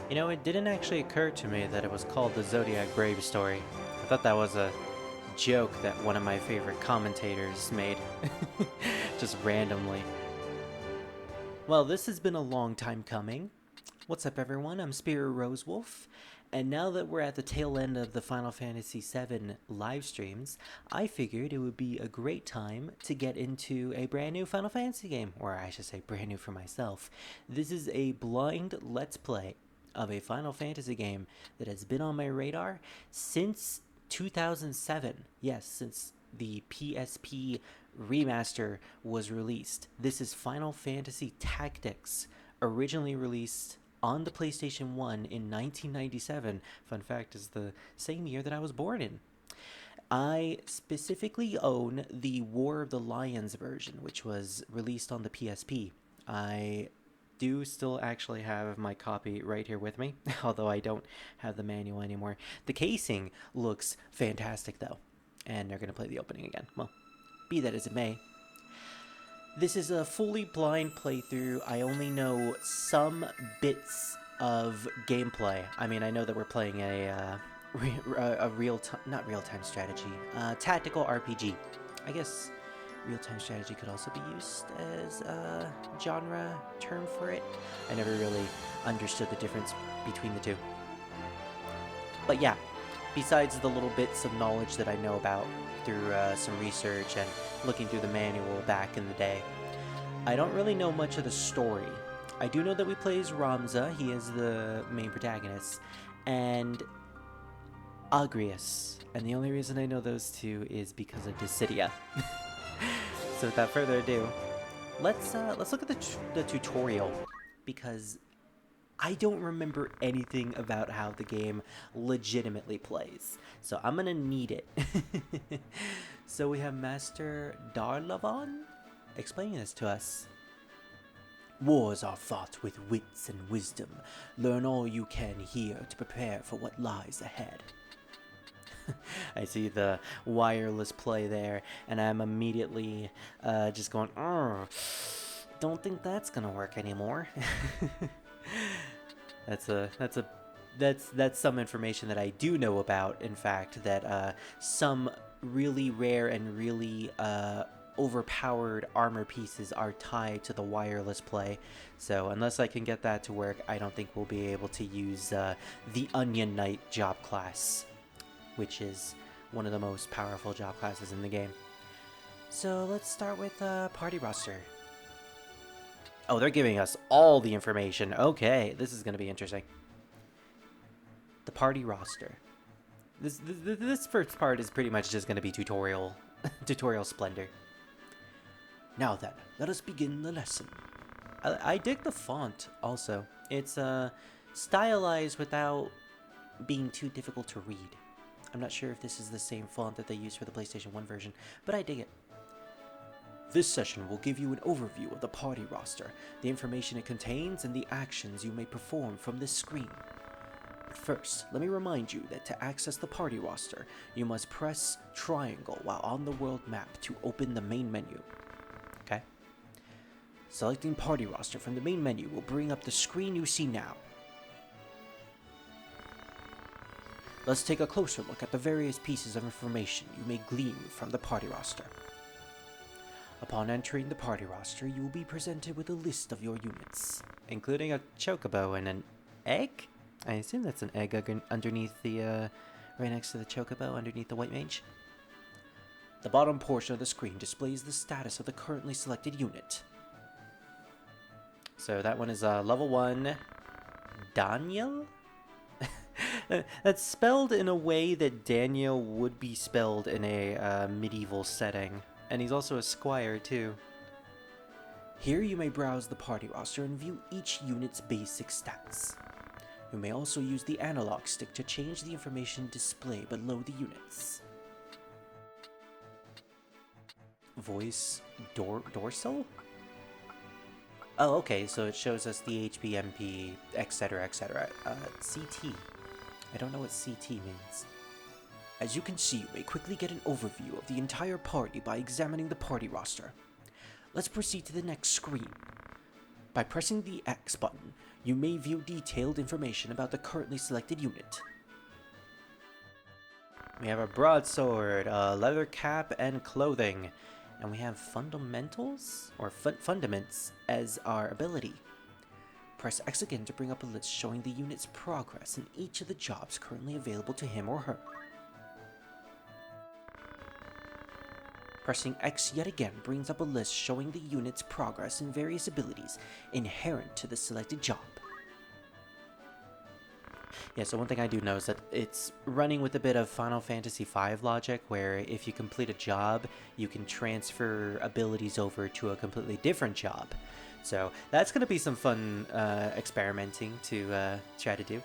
You know, it didn't actually occur to me that it was called the Zodiac Brave story. I thought that was a joke that one of my favorite commentators made. Just randomly. Well, this has been a long time coming. What's up, everyone? I'm Spirit Rosewolf, and now that we're at the tail end of the Final Fantasy VII live streams, I figured it would be a great time to get into a brand new Final Fantasy game, or I should say brand new for myself. This is a blind Let's Play of a Final Fantasy game that has been on my radar since 2007. Yes, since the PSP Remaster was released. This is Final Fantasy Tactics, originally released on the PlayStation 1 in 1997. Fun fact, is the same year that I was born in. I specifically own the War of the Lions version, which was released on the PSP. I do still actually have my copy right here with me, although I don't have the manual anymore. The casing looks fantastic, though, and they're going to play the opening again. Well, be that as it may, this is a fully blind playthrough. I only know some bits of gameplay. I mean, I know that we're playing a not real-time strategy, tactical RPG. I guess real-time strategy could also be used as a genre term for it. I never really understood the difference between the two. But yeah, besides the little bits of knowledge that I know about through some research and looking through the manual back in the day, I don't really know much of the story. I do know that we play as Ramza, he is the main protagonist, and Agrius, and the only reason I know those two is because of Dissidia. So without further ado, let's look at the tutorial, because I don't remember anything about how the game legitimately plays, so I'm gonna need it. So we have Master Darlavan explaining this to us. Wars are fought with wits and wisdom. Learn all you can here to prepare for what lies ahead. I see the wireless play there, and I'm immediately just going, don't think that's gonna work anymore. That's some information that I do know about. In fact, that some really rare and really overpowered armor pieces are tied to the wireless play. So unless I can get that to work, I don't think we'll be able to use the Onion Knight job class, which is one of the most powerful job classes in the game. So let's start with party roster. Oh, they're giving us all the information. Okay, this is going to be interesting. The party roster. This first part is pretty much just going to be tutorial splendor. Now then, let us begin the lesson. I dig the font also. It's stylized without being too difficult to read. I'm not sure if this is the same font that they use for the PlayStation 1 version, but I dig it. This session will give you an overview of the party roster, the information it contains, and the actions you may perform from this screen. But first, let me remind you that to access the party roster, you must press triangle while on the world map to open the main menu. Okay? Selecting party roster from the main menu will bring up the screen you see now. Let's take a closer look at the various pieces of information you may glean from the party roster. Upon entering the party roster, you will be presented with a list of your units, including a chocobo and an egg? I assume that's an egg underneath the, right next to the chocobo, underneath the white mage. The bottom portion of the screen displays the status of the currently selected unit. So that one is level 1, Daniel? That's spelled in a way that Daniel would be spelled in a medieval setting. And he's also a squire, too. Here you may browse the party roster and view each unit's basic stats. You may also use the analog stick to change the information displayed below the units. Voice dorsal? Oh, okay, so it shows us the HP, MP, etc., etc. CT. I don't know what CT means. As you can see, you may quickly get an overview of the entire party by examining the party roster. Let's proceed to the next screen. By pressing the X button, you may view detailed information about the currently selected unit. We have a broadsword, a leather cap, and clothing. And we have fundamentals, or fundaments, as our ability. Press X again to bring up a list showing the unit's progress in each of the jobs currently available to him or her. Pressing X yet again brings up a list showing the unit's progress in various abilities inherent to the selected job. Yeah, so one thing I do know is that it's running with a bit of Final Fantasy V logic, where if you complete a job, you can transfer abilities over to a completely different job. So that's going to be some fun experimenting to try to do.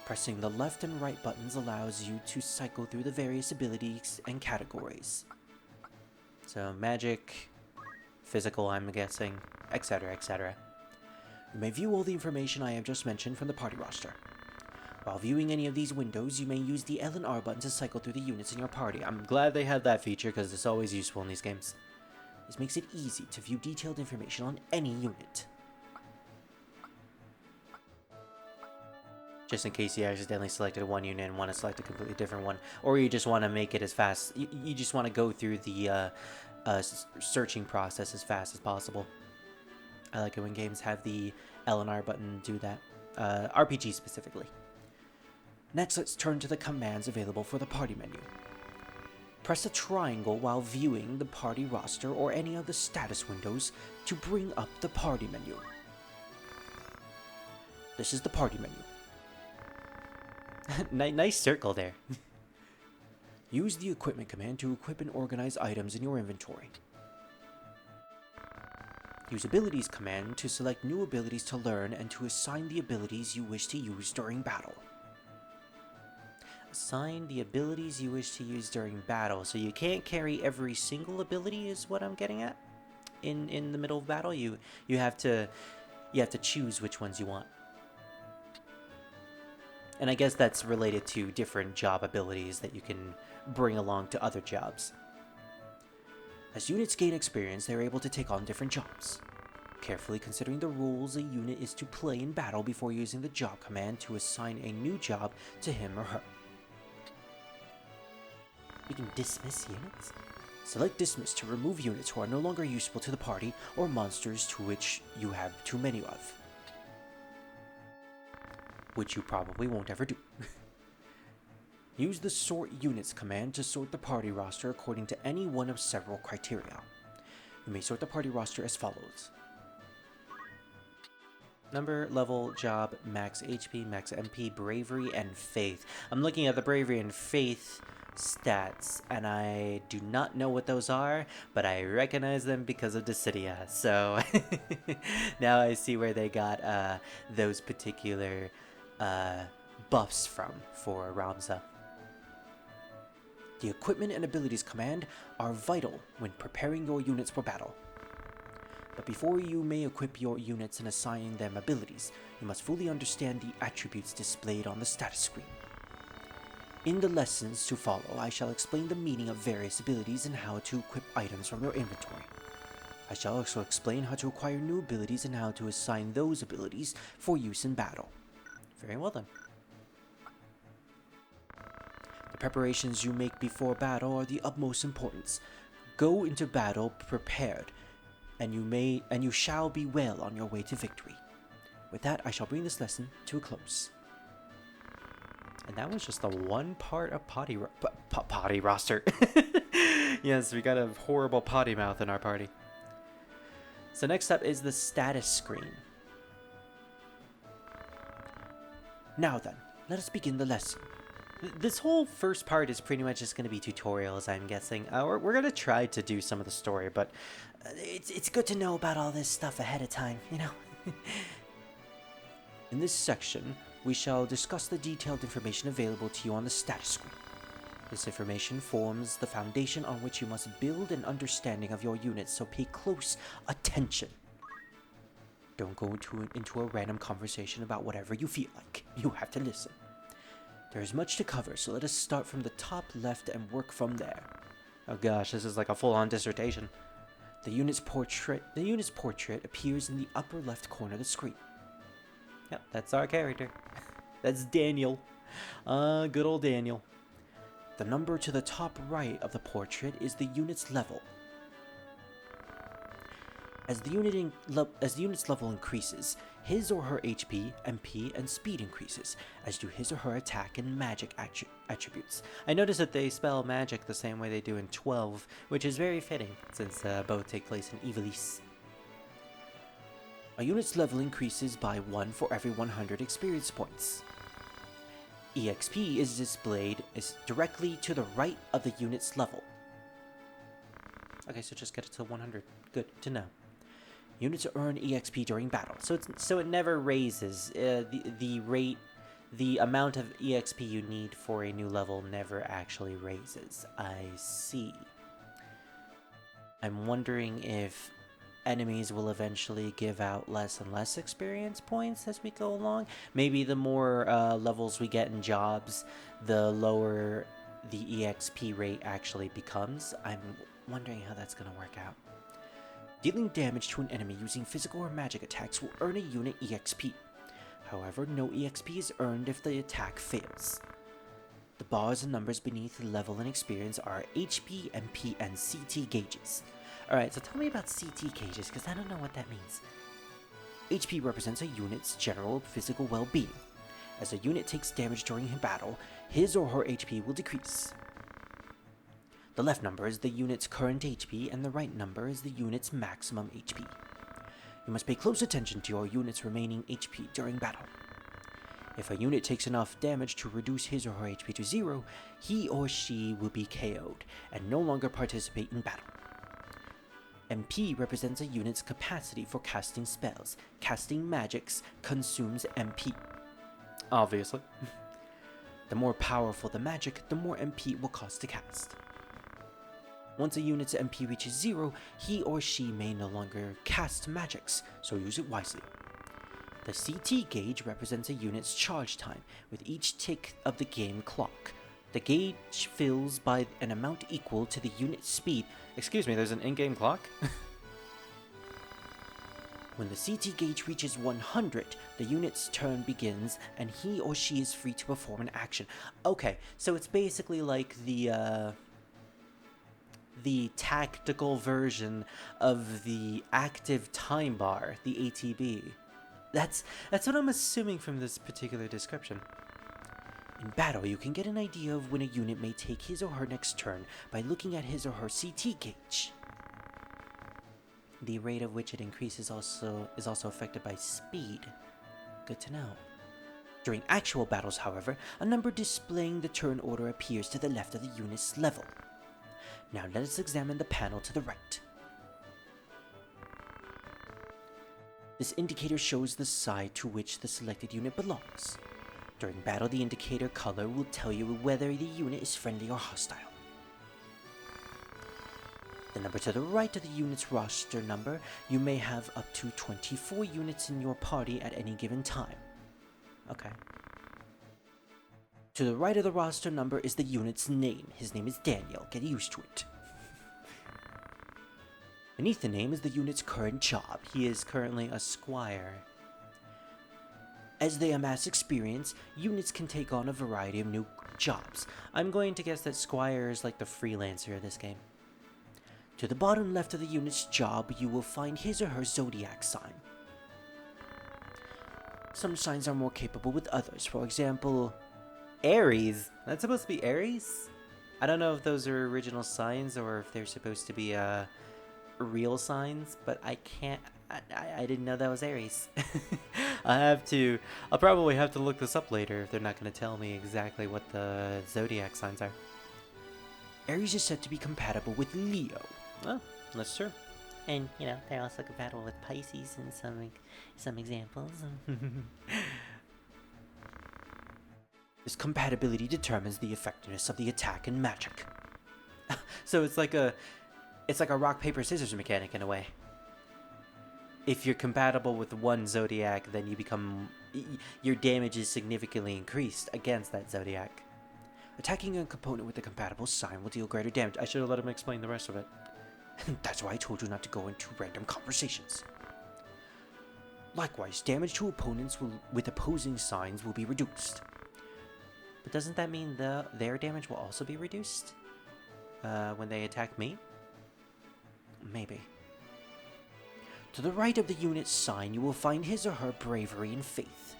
Pressing the left and right buttons allows you to cycle through the various abilities and categories. So magic, physical, I'm guessing, etc., etc. You may view all the information I have just mentioned from the party roster. While viewing any of these windows, you may use the L and R button to cycle through the units in your party. I'm glad they have that feature because it's always useful in these games. This makes it easy to view detailed information on any unit. Just in case you accidentally selected one unit and want to select a completely different one, or you just want to make it as fast, you just want to go through the searching process as fast as possible. I like it when games have the L and R button do that, RPG specifically. Next, let's turn to the commands available for the party menu. Press the triangle while viewing the party roster or any of the status windows to bring up the party menu. This is the party menu. Nice circle there. Use the equipment command to equip and organize items in your inventory. Use abilities command to select new abilities to learn and to assign the abilities you wish to use during battle. Assign the abilities you wish to use during battle. So you can't carry every single ability is what I'm getting at. In the middle of battle, you have to choose which ones you want. And I guess that's related to different job abilities that you can bring along to other jobs. As units gain experience, they are able to take on different jobs. Carefully considering the roles a unit is to play in battle before using the job command to assign a new job to him or her. You can dismiss units. Select dismiss to remove units who are no longer useful to the party or monsters to which you have too many of. Which you probably won't ever do. Use the sort units command to sort the party roster according to any one of several criteria. You may sort the party roster as follows. Number, level, job, max HP, max MP, bravery, and faith. I'm looking at the bravery and faith stats, and I do not know what those are, but I recognize them because of Dissidia. So now I see where they got those particular buffs from for Ramza. The equipment and abilities command are vital when preparing your units for battle. But before you may equip your units and assign them abilities, you must fully understand the attributes displayed on the status screen. In the lessons to follow, I shall explain the meaning of various abilities and how to equip items from your inventory. I shall also explain how to acquire new abilities and how to assign those abilities for use in battle. Very well then. The preparations you make before battle are the utmost importance. Go into battle prepared, and you shall be well on your way to victory. With that, I shall bring this lesson to a close. And that was just the one part of potty roster. Yes, we got a horrible potty mouth in our party. So next up is the status screen. Now then, let us begin the lesson. This whole first part is pretty much just going to be tutorials, I'm guessing. We're going to try to do some of the story, but it's good to know about all this stuff ahead of time, you know? In this section, we shall discuss the detailed information available to you on the status screen. This information forms the foundation on which you must build an understanding of your units, so pay close attention. Don't go into a random conversation about whatever you feel like. You have to listen. There is much to cover, so let us start from the top left and work from there. Oh gosh, this is like a full-on dissertation. The unit's portrait appears in the upper left corner of the screen. Yep, that's our character. That's Daniel. Good old Daniel. The number to the top right of the portrait is the unit's level. As the unit's level increases, his or her HP, MP, and speed increases, as do his or her attack and magic attributes. I noticed that they spell magic the same way they do in 12, which is very fitting, since both take place in Ivalice. A unit's level increases by 1 for every 100 experience points. EXP is displayed directly to the right of the unit's level. Okay, so just get it to 100. Good to know. Units earn EXP during battle, so it never raises. The amount of EXP you need for a new level never actually raises. I see. I'm wondering if enemies will eventually give out less and less experience points as we go along. Maybe the more levels we get in jobs, the lower the EXP rate actually becomes. I'm wondering how that's going to work out. Dealing damage to an enemy using physical or magic attacks will earn a unit EXP. However, no EXP is earned if the attack fails. The bars and numbers beneath the level and experience are HP, MP, and CT gauges. Alright, so tell me about CT gauges, because I don't know what that means. HP represents a unit's general physical well-being. As a unit takes damage during a battle, his or her HP will decrease. The left number is the unit's current HP, and the right number is the unit's maximum HP. You must pay close attention to your unit's remaining HP during battle. If a unit takes enough damage to reduce his or her HP to 0, he or she will be KO'd, and no longer participate in battle. MP represents a unit's capacity for casting spells. Casting magics consumes MP. Obviously. The more powerful the magic, the more MP it will cost to cast. Once a unit's MP reaches 0, he or she may no longer cast magics, so use it wisely. The CT gauge represents a unit's charge time. With each tick of the game clock, the gauge fills by an amount equal to the unit's speed. Excuse me, there's an in-game clock? When the CT gauge reaches 100, the unit's turn begins, and he or she is free to perform an action. Okay, so it's basically like the tactical version of the active time bar, the ATB. That's what I'm assuming from this particular description. In battle, you can get an idea of when a unit may take his or her next turn by looking at his or her CT gauge. The rate of which it increases is also affected by speed. Good to know. During actual battles, however, a number displaying the turn order appears to the left of the unit's level. Now let us examine the panel to the right. This indicator shows the side to which the selected unit belongs. During battle, the indicator color will tell you whether the unit is friendly or hostile. The number to the right of the unit's roster number, you may have up to 24 units in your party at any given time. Okay. To the right of the roster number is the unit's name. His name is Daniel. Get used to it. Beneath the name is the unit's current job. He is currently a squire. As they amass experience, units can take on a variety of new jobs. I'm going to guess that squire is like the freelancer of this game. To the bottom left of the unit's job, you will find his or her zodiac sign. Some signs are more capable with others. For example, Aries. That's supposed to be Aries? I don't know if those are original signs or if they're supposed to be real signs, but I didn't know that was Aries. I'll probably have to look this up later if they're not going to tell me exactly what the zodiac signs are. Aries is said to be compatible with Leo. Oh, that's true. And, they're also compatible with Pisces in some examples. This compatibility determines the effectiveness of the attack and magic. So it's like a rock, paper, scissors mechanic in a way. If you're compatible with one zodiac, then your damage is significantly increased against that zodiac. Attacking a component with a compatible sign will deal greater damage. I should have let him explain the rest of it. That's why I told you not to go into random conversations. Likewise, damage to opponents with opposing signs will be reduced. But doesn't that mean their damage will also be reduced when they attack me? Maybe. To the right of the unit's sign, you will find his or her bravery and faith.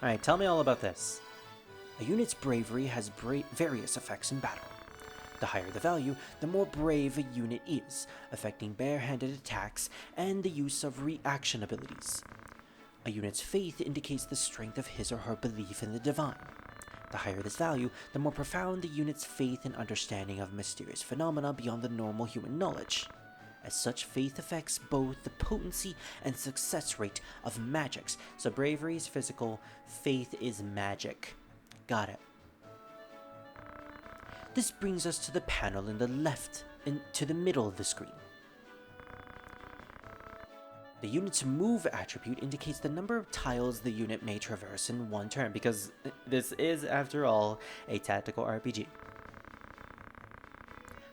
Alright, tell me all about this. A unit's bravery has various effects in battle. The higher the value, the more brave a unit is, affecting bare-handed attacks and the use of reaction abilities. A unit's faith indicates the strength of his or her belief in the divine. The higher this value, the more profound the unit's faith and understanding of mysterious phenomena beyond the normal human knowledge. As such, faith affects both the potency and success rate of magics. So bravery is physical, faith is magic. Got it. This brings us to the panel in the left and to the middle of the screen. The unit's move attribute indicates the number of tiles the unit may traverse in one turn, because this is, after all, a tactical RPG.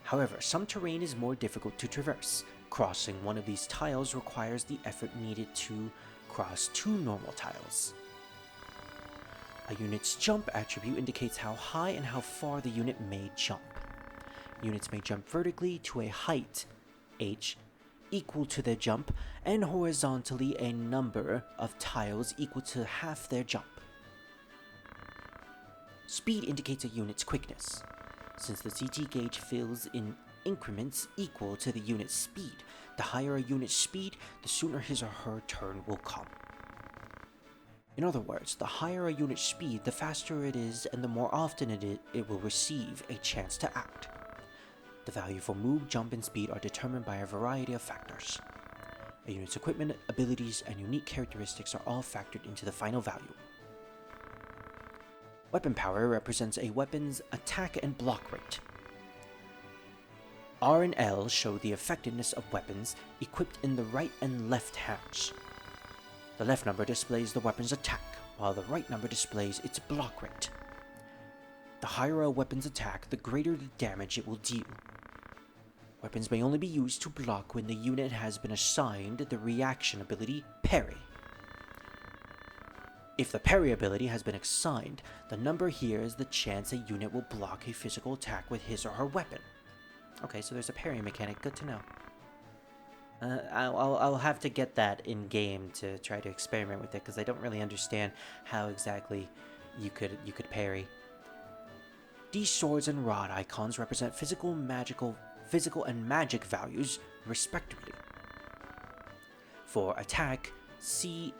However, some terrain is more difficult to traverse. Crossing one of these tiles requires the effort needed to cross 2 normal tiles. A unit's jump attribute indicates how high and how far the unit may jump. Units may jump vertically to a height, h, equal to their jump, and horizontally a number of tiles equal to half their jump. Speed indicates a unit's quickness. Since the CT gauge fills in increments equal to the unit's speed, the higher a unit's speed, the sooner his or her turn will come. In other words, the higher a unit's speed, the faster it is and the more often it will receive a chance to act. The value for move, jump, and speed are determined by a variety of factors. A unit's equipment, abilities, and unique characteristics are all factored into the final value. Weapon power represents a weapon's attack and block rate. R and L show the effectiveness of weapons equipped in the right and left hands. The left number displays the weapon's attack, while the right number displays its block rate. The higher a weapon's attack, the greater the damage it will deal. Weapons may only be used to block when the unit has been assigned the reaction ability Parry. If the parry ability has been assigned, the number here is the chance a unit will block a physical attack with his or her weapon. Okay, so there's a parry mechanic. Good to know. I'll have to get that in game to try to experiment with it, because I don't really understand how exactly you could parry. These swords and rod icons represent physical and magic values, respectively. For attack, C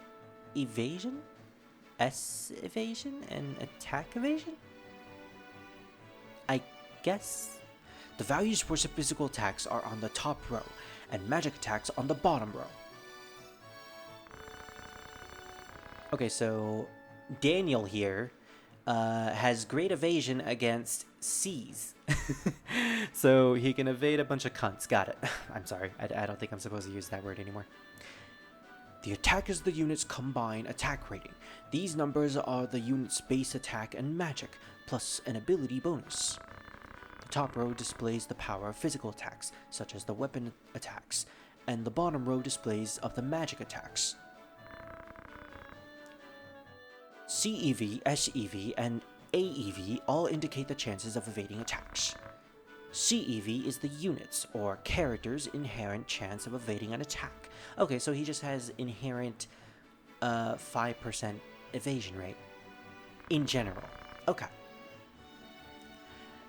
evasion, S evasion, and attack evasion? I guess. The values for physical attacks are on the top row, and magic attacks on the bottom row. Okay, so Daniel here has great evasion against C's. So he can evade a bunch of cunts. Got it. I'm sorry. I don't think I'm supposed to use that word anymore. The attack is the unit's combined attack rating. These numbers are the unit's base attack and magic, plus an ability bonus. The top row displays the power of physical attacks, such as the weapon attacks, and the bottom row displays of the magic attacks. CEV, SEV, and AEV all indicate the chances of evading attacks. CEV is the unit's, or character's, inherent chance of evading an attack. Okay, so he just has inherent 5% evasion rate. In general. Okay.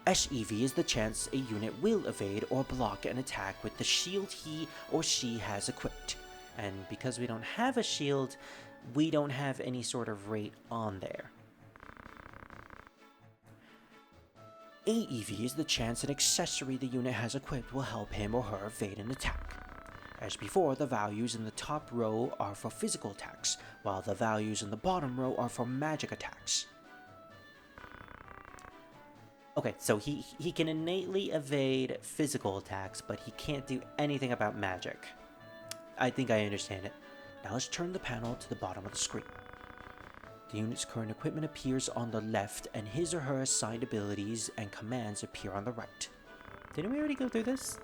SEV is the chance a unit will evade or block an attack with the shield he or she has equipped. And because we don't have a shield, we don't have any sort of rate on there. AEV is the chance an accessory the unit has equipped will help him or her evade an attack. As before, the values in the top row are for physical attacks, while the values in the bottom row are for magic attacks. Okay, so he can innately evade physical attacks, but he can't do anything about magic. I think I understand it. Now let's turn the panel to the bottom of the screen. The unit's current equipment appears on the left, and his or her assigned abilities and commands appear on the right. Didn't we already go through this?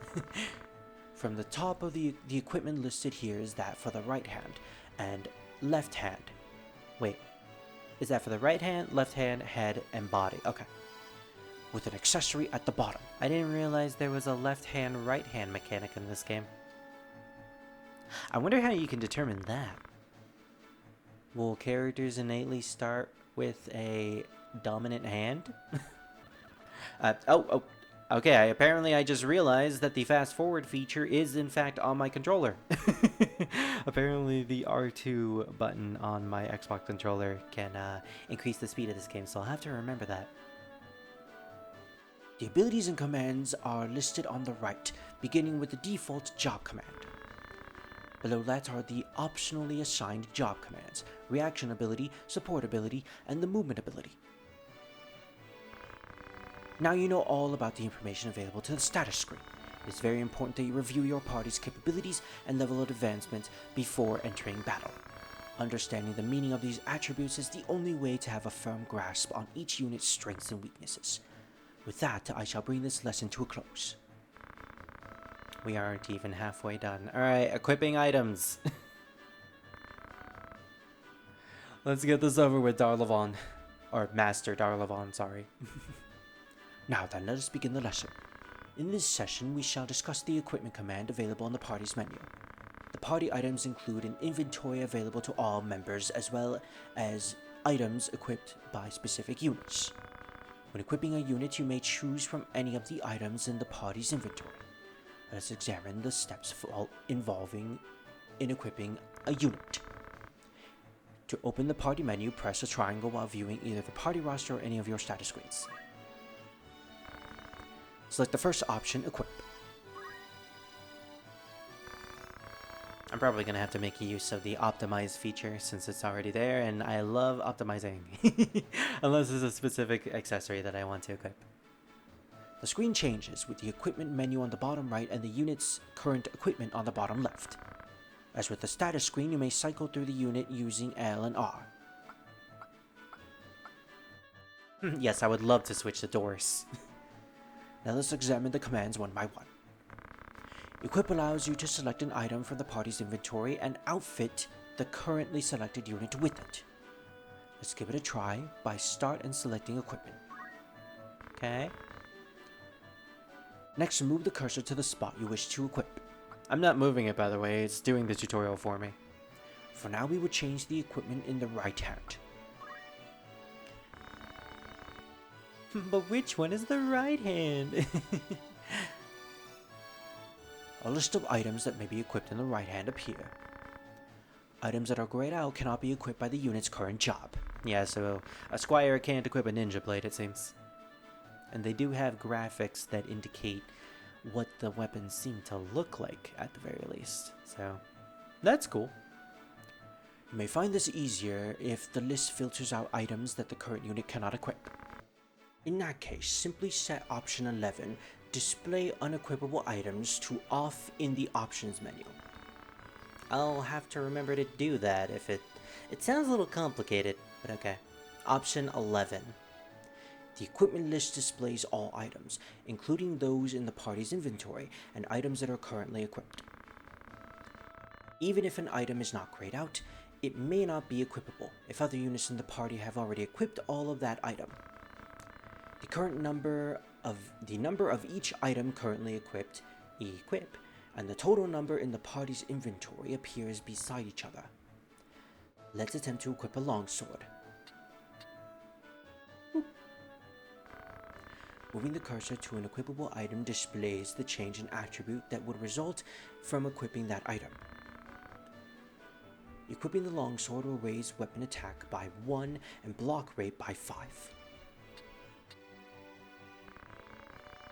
From the top of the equipment listed here is that for the right hand and left hand. Wait, is that for the right hand, left hand, head, and body? Okay. With an accessory at the bottom. I didn't realize there was a left hand, right hand mechanic in this game. I wonder how you can determine that. Will characters innately start with a dominant hand? Okay, apparently I just realized that the fast forward feature is in fact on my controller. Apparently the R2 button on my Xbox controller can increase the speed of this game, so I'll have to remember that. The abilities and commands are listed on the right, beginning with the default job command. Below that are the optionally assigned job commands, reaction ability, support ability, and the movement ability. Now you know all about the information available to the status screen. It is very important that you review your party's capabilities and level of advancement before entering battle. Understanding the meaning of these attributes is the only way to have a firm grasp on each unit's strengths and weaknesses. With that, I shall bring this lesson to a close. We aren't even halfway done. Alright, equipping items. Let's get this over with, Darlavon. Or Master Darlavon, sorry. Now then, let us begin the lesson. In this session, we shall discuss the equipment command available on the party's menu. The party items include an inventory available to all members, as well as items equipped by specific units. When equipping a unit, you may choose from any of the items in the party's inventory. Let us examine the steps involving in equipping a unit. To open the party menu, press a triangle while viewing either the party roster or any of your status screens. Select the first option, Equip. I'm probably going to have to make use of the optimize feature since it's already there, and I love optimizing. Unless there's a specific accessory that I want to equip. The screen changes with the equipment menu on the bottom right and the unit's current equipment on the bottom left. As with the status screen, you may cycle through the unit using L and R. Yes, I would love to switch the doors. Now let's examine the commands one by one. Equip allows you to select an item from the party's inventory and outfit the currently selected unit with it. Let's give it a try by start and selecting equipment. Okay. Next, move the cursor to the spot you wish to equip. I'm not moving it, by the way. It's doing the tutorial for me. For now, we will change the equipment in the right hand. But which one is the right hand? A list of items that may be equipped in the right hand appear. Items that are grayed out cannot be equipped by the unit's current job. Yeah, so a squire can't equip a ninja blade, it seems. And they do have graphics that indicate what the weapons seem to look like, at the very least. So, that's cool. You may find this easier if the list filters out items that the current unit cannot equip. In that case, simply set option 11, display unequipable items, to off in the options menu. I'll have to remember to do that if it sounds a little complicated, but okay. Option 11. The equipment list displays all items, including those in the party's inventory and items that are currently equipped. Even if an item is not grayed out, it may not be equipable if other units in the party have already equipped all of that item. The number of each item currently equipped, equip, and the total number in the party's inventory appears beside each other. Let's attempt to equip a longsword. Moving the cursor to an equipable item displays the change in attribute that would result from equipping that item. Equipping the longsword will raise weapon attack by 1 and block rate by 5.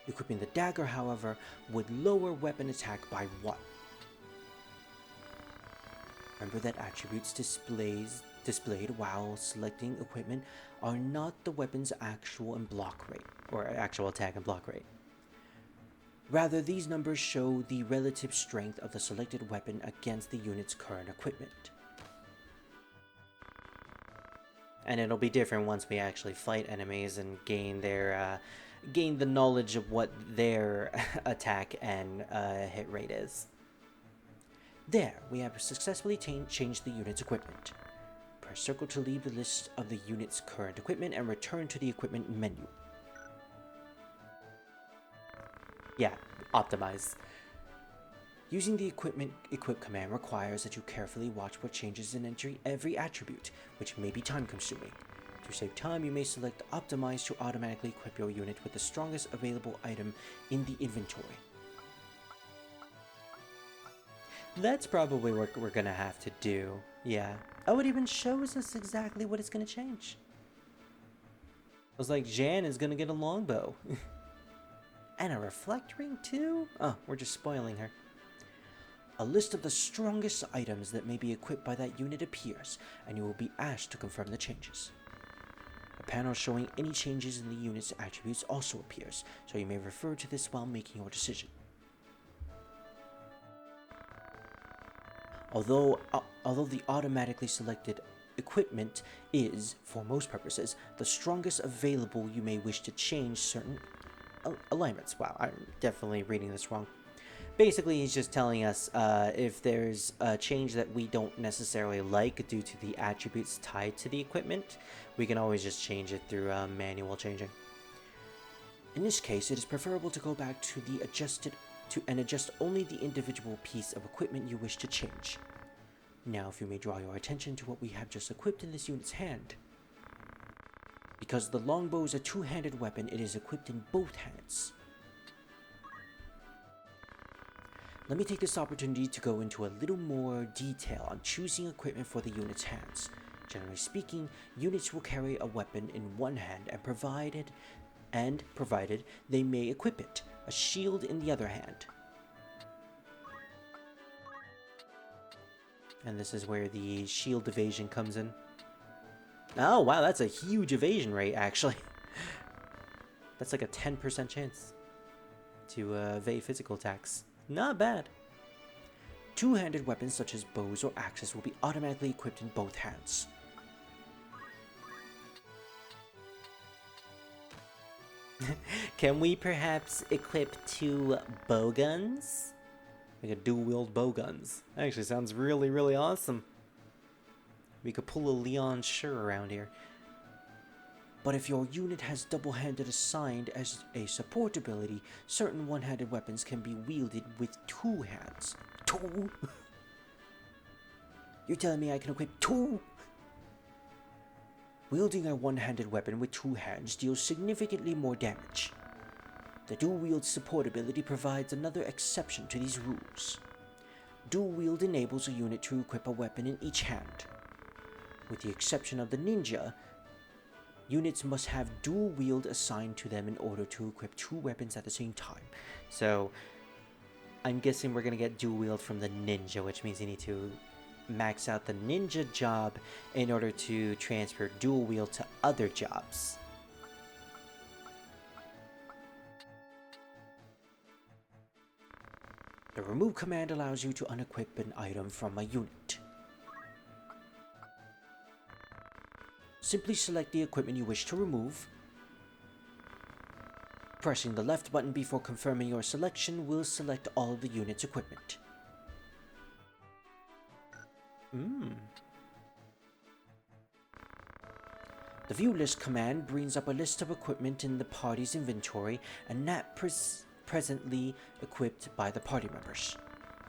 Equipping the dagger, however, would lower weapon attack by 1. Remember that attributes displayed while selecting equipment are not the weapon's actual and block rate, or actual attack and block rate. Rather, these numbers show the relative strength of the selected weapon against the unit's current equipment. And it'll be different once we actually fight enemies and gain their gain the knowledge of what their attack and hit rate is. There, we have successfully changed the unit's equipment. Press circle to leave the list of the unit's current equipment and return to the equipment menu. Yeah, optimize. Using the equip command requires that you carefully watch what changes in every attribute, which may be time consuming. To save time, you may select optimize to automatically equip your unit with the strongest available item in the inventory. That's probably what we're gonna have to do. Yeah. Oh, it even shows us exactly what it's gonna change. It was like Jan is gonna get a longbow. And a reflect ring too? Oh, we're just spoiling her. A list of the strongest items that may be equipped by that unit appears, and you will be asked to confirm the changes. A panel showing any changes in the unit's attributes also appears, so you may refer to this while making your decision. Although the automatically selected equipment is, for most purposes, the strongest available, you may wish to change certain alignments. Wow, I'm definitely reading this wrong. Basically, he's just telling us if there's a change that we don't necessarily like due to the attributes tied to the equipment, we can always just change it through manual changing. In this case, it is preferable to go back to the adjust only the individual piece of equipment you wish to change. Now, if you may draw your attention to what we have just equipped in this unit's hand. Because the longbow is a two-handed weapon, it is equipped in both hands. Let me take this opportunity to go into a little more detail on choosing equipment for the unit's hands. Generally speaking, units will carry a weapon in one hand and provided they may equip it, a shield in the other hand. And this is where the shield evasion comes in. Oh, wow, that's a huge evasion rate, actually. That's like a 10% chance to evade physical attacks. Not bad. Two-handed weapons such as bows or axes will be automatically equipped in both hands. Can we perhaps equip 2 bow guns? Like a dual-wield bow guns. That actually sounds really, really awesome. We could pull a Leon Schur around here. But if your unit has double-handed assigned as a support ability, certain one-handed weapons can be wielded with 2 hands. 2? You're telling me I can equip 2? Wielding a one-handed weapon with 2 hands deals significantly more damage. The dual-wield support ability provides another exception to these rules. Dual-wield enables a unit to equip a weapon in each hand. With the exception of the ninja, units must have dual-wield assigned to them in order to equip 2 weapons at the same time. So, I'm guessing we're going to get dual-wield from the ninja, which means you need to max out the ninja job in order to transfer dual-wield to other jobs. The remove command allows you to unequip an item from a unit. Simply select the equipment you wish to remove. Pressing the left button before confirming your selection will select all of the unit's equipment. The view list command brings up a list of equipment in the party's inventory and not presently equipped by the party members.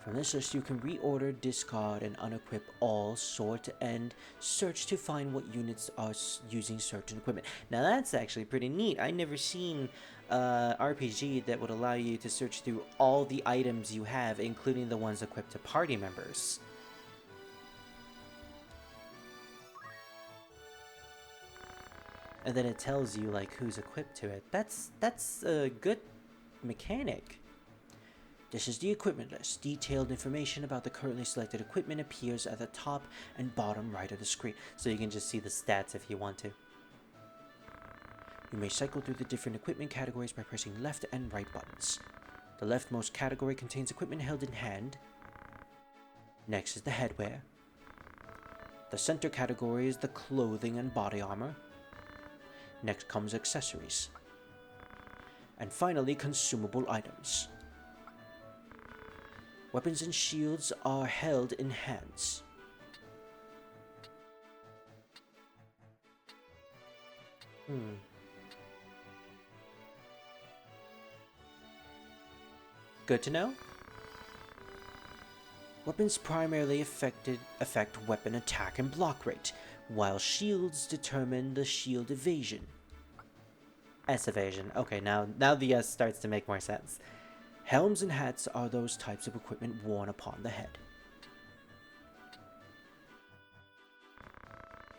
From this list you can reorder, discard, and unequip all, sort, and search to find what units are using certain equipment. Now that's actually pretty neat. I never seen RPG that would allow you to search through all the items you have, including the ones equipped to party members. And then it tells you like who's equipped to it. That's a good mechanic. This is the equipment list. Detailed information about the currently selected equipment appears at the top and bottom right of the screen. So you can just see the stats if you want to. You may cycle through the different equipment categories by pressing left and right buttons. The leftmost category contains equipment held in hand. Next is the headwear. The center category is the clothing and body armor. Next comes accessories. And finally, consumable items. Weapons and shields are held in hands. Good to know. Weapons primarily affect weapon attack and block rate, while shields determine the shield evasion. S evasion. Okay, now the S starts to make more sense. Helms and hats are those types of equipment worn upon the head.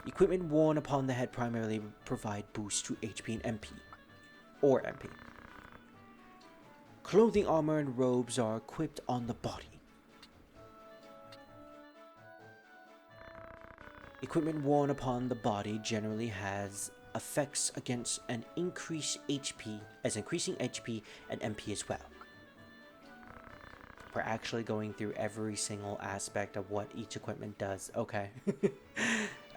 Equipment worn upon the head primarily provide boosts to HP and MP, or MP. Clothing, armor, and robes are equipped on the body. Equipment worn upon the body generally has effects against an increasing HP and MP as well. We're actually going through every single aspect of what each equipment does. Okay.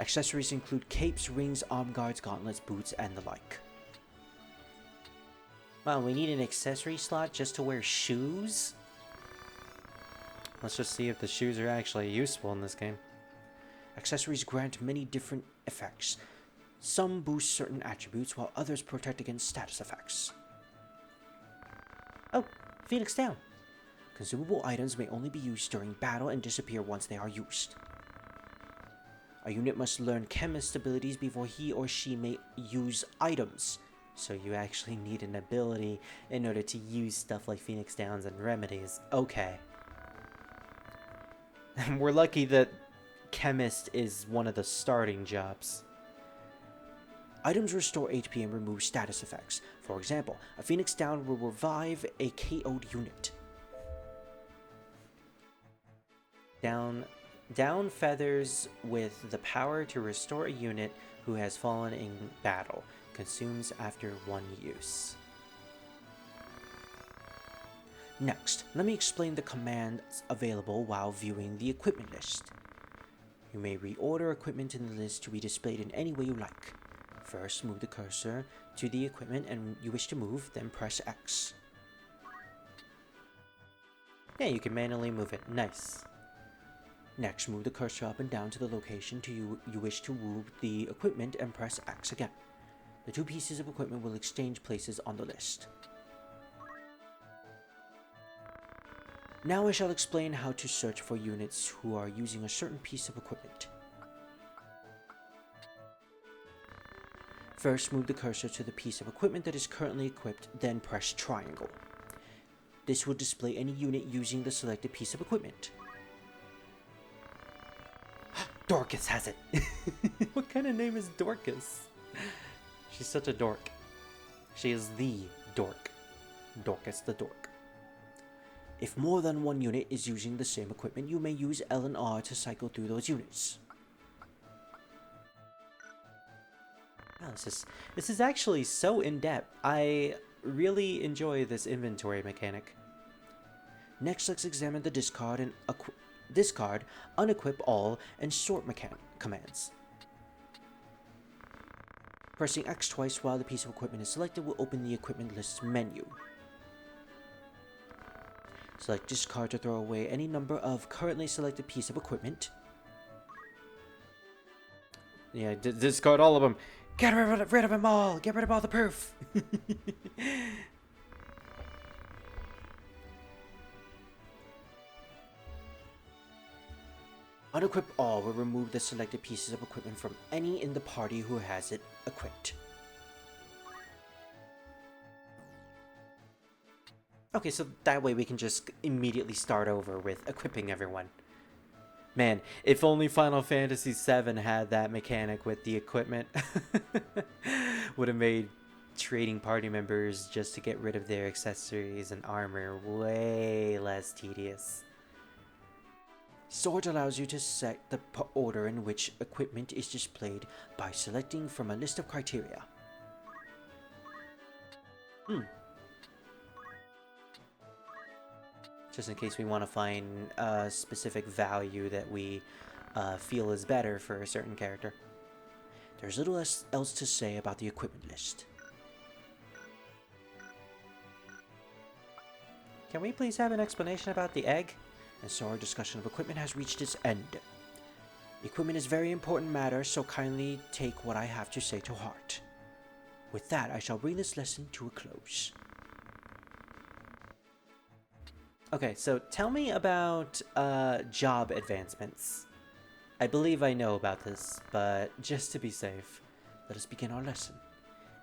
Accessories include capes, rings, arm guards, gauntlets, boots, and the like. Wow, we need an accessory slot just to wear shoes? Let's just see if the shoes are actually useful in this game. Accessories grant many different effects. Some boost certain attributes, while others protect against status effects. Oh, Phoenix down. Consumable items may only be used during battle and disappear once they are used. A unit must learn chemist abilities before he or she may use items. So you actually need an ability in order to use stuff like Phoenix Downs and remedies. Okay. We're lucky that chemist is one of the starting jobs. Items restore HP and remove status effects. For example, a Phoenix Down will revive a KO'd unit. Down feathers with the power to restore a unit who has fallen in battle. Consumes after one use. Next, let me explain the commands available while viewing the equipment list. You may reorder equipment in the list to be displayed in any way you like. First, move the cursor to the equipment and you wish to move, then press X. Yeah, you can manually move it. Nice. Next, move the cursor up and down to the location you wish to move the equipment and press X again. The two pieces of equipment will exchange places on the list. Now I shall explain how to search for units who are using a certain piece of equipment. First, move the cursor to the piece of equipment that is currently equipped, then press triangle. This will display any unit using the selected piece of equipment. Dorcas has it! What kind of name is Dorcas? She's such a dork. She is the dork. Dorcas the dork. If more than one unit is using the same equipment, you may use L and R to cycle through those units. Wow, this is actually so in-depth. I really enjoy this inventory mechanic. Next, let's examine the discard, unequip all, and sort commands. Pressing X twice while the piece of equipment is selected will open the equipment list menu. Select discard to throw away any number of currently selected piece of equipment. Yeah, discard all of them. Get rid of them all. Get rid of all the proof. Unequip all will remove the selected pieces of equipment from any in the party who has it equipped. Okay, so that way we can just immediately start over with equipping everyone. Man, if only Final Fantasy VII had that mechanic with the equipment, would have made trading party members just to get rid of their accessories and armor way less tedious. Sort allows you to set the order in which equipment is displayed by selecting from a list of criteria. Just in case we want to find a specific value that we feel is better for a certain character. There's little else to say about the equipment list. Can we please have an explanation about the egg? And so our discussion of equipment has reached its end. Equipment is very important matter, so kindly take what I have to say to heart. With that, I shall bring this lesson to a close. Okay, so tell me about job advancements. I believe I know about this, but just to be safe. Let us begin our lesson.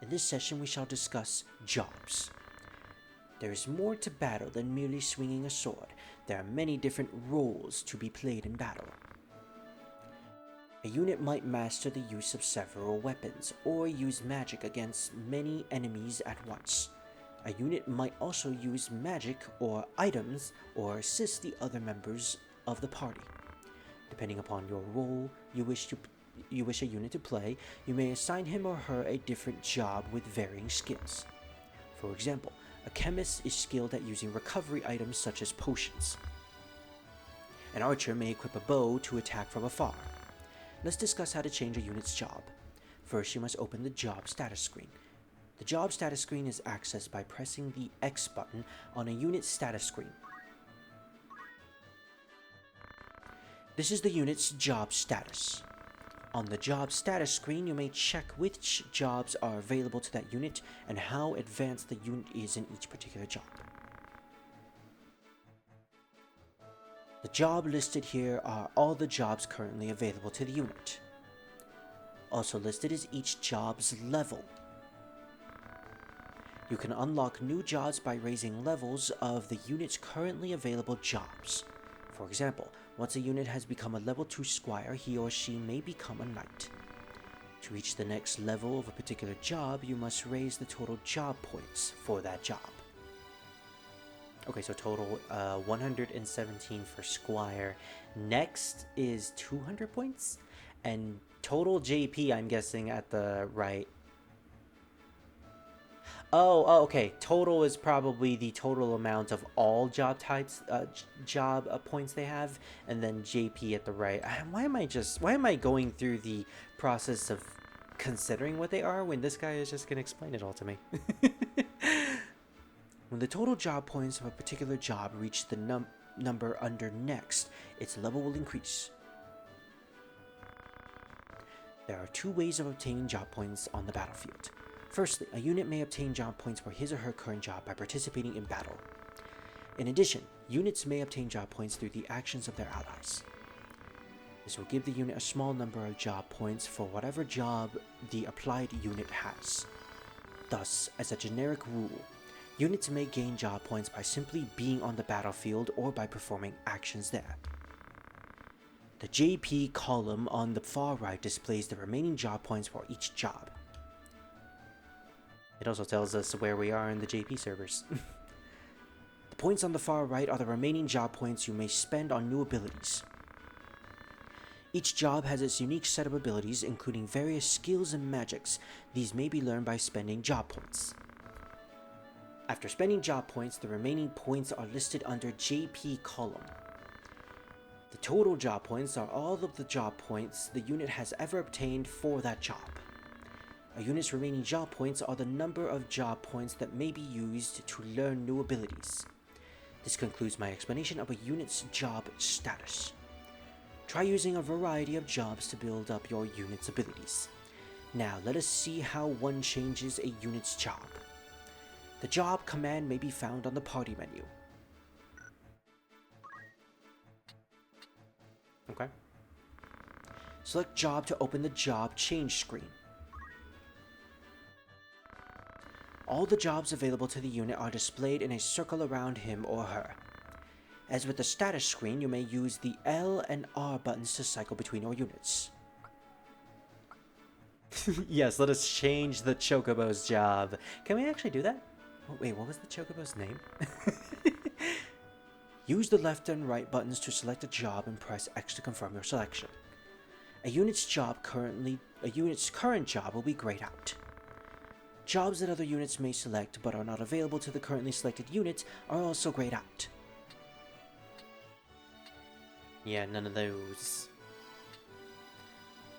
In this session, we shall discuss jobs. There is more to battle than merely swinging a sword. There are many different roles to be played in battle. A unit might master the use of several weapons, or use magic against many enemies at once. A unit might also use magic or items, or assist the other members of the party. Depending upon your role you wish a unit to play, you may assign him or her a different job with varying skills. For example, a chemist is skilled at using recovery items such as potions. An archer may equip a bow to attack from afar. Let's discuss how to change a unit's job. First, you must open the job status screen. The job status screen is accessed by pressing the X button on a unit's status screen. This is the unit's job status. On the job status screen, you may check which jobs are available to that unit and how advanced the unit is in each particular job. The job listed here are all the jobs currently available to the unit. Also listed is each job's level. You can unlock new jobs by raising levels of the unit's currently available jobs. For example, once a unit has become a level 2 squire, he or she may become a knight. To reach the next level of a particular job, you must raise the total job points for that job. Okay, so total 117 for Squire. Next is 200 points. And total JP, I'm guessing, at the right. Oh, okay. Total is probably the total amount of all job types, job points they have, and then JP at the right. Why am I going through the process of considering what they are when this guy is just gonna explain it all to me? When the total job points of a particular job reach the number under next, its level will increase. There are two ways of obtaining job points on the battlefield. Firstly, a unit may obtain job points for his or her current job by participating in battle. In addition, units may obtain job points through the actions of their allies. This will give the unit a small number of job points for whatever job the applied unit has. Thus, as a generic rule, units may gain job points by simply being on the battlefield or by performing actions there. The JP column on the far right displays the remaining job points for each job. It also tells us where we are in the JP servers. The points on the far right are the remaining job points you may spend on new abilities. Each job has its unique set of abilities, including various skills and magics. These may be learned by spending job points. After spending job points, the remaining points are listed under JP column. The total job points are all of the job points the unit has ever obtained for that job. A unit's remaining job points are the number of job points that may be used to learn new abilities. This concludes my explanation of a unit's job status. Try using a variety of jobs to build up your unit's abilities. Now let us see how one changes a unit's job. The job command may be found on the party menu. Okay. Select job to open the job change screen. All the jobs available to the unit are displayed in a circle around him or her. As with the status screen, you may use the L and R buttons to cycle between your units. Yes, let us change the Chocobo's job. Can we actually do that? Oh, wait, what was the Chocobo's name? Use the left and right buttons to select a job and press X to confirm your selection. A unit's current job will be grayed out. Jobs that other units may select but are not available to the currently selected unit are also grayed out. Yeah, none of those.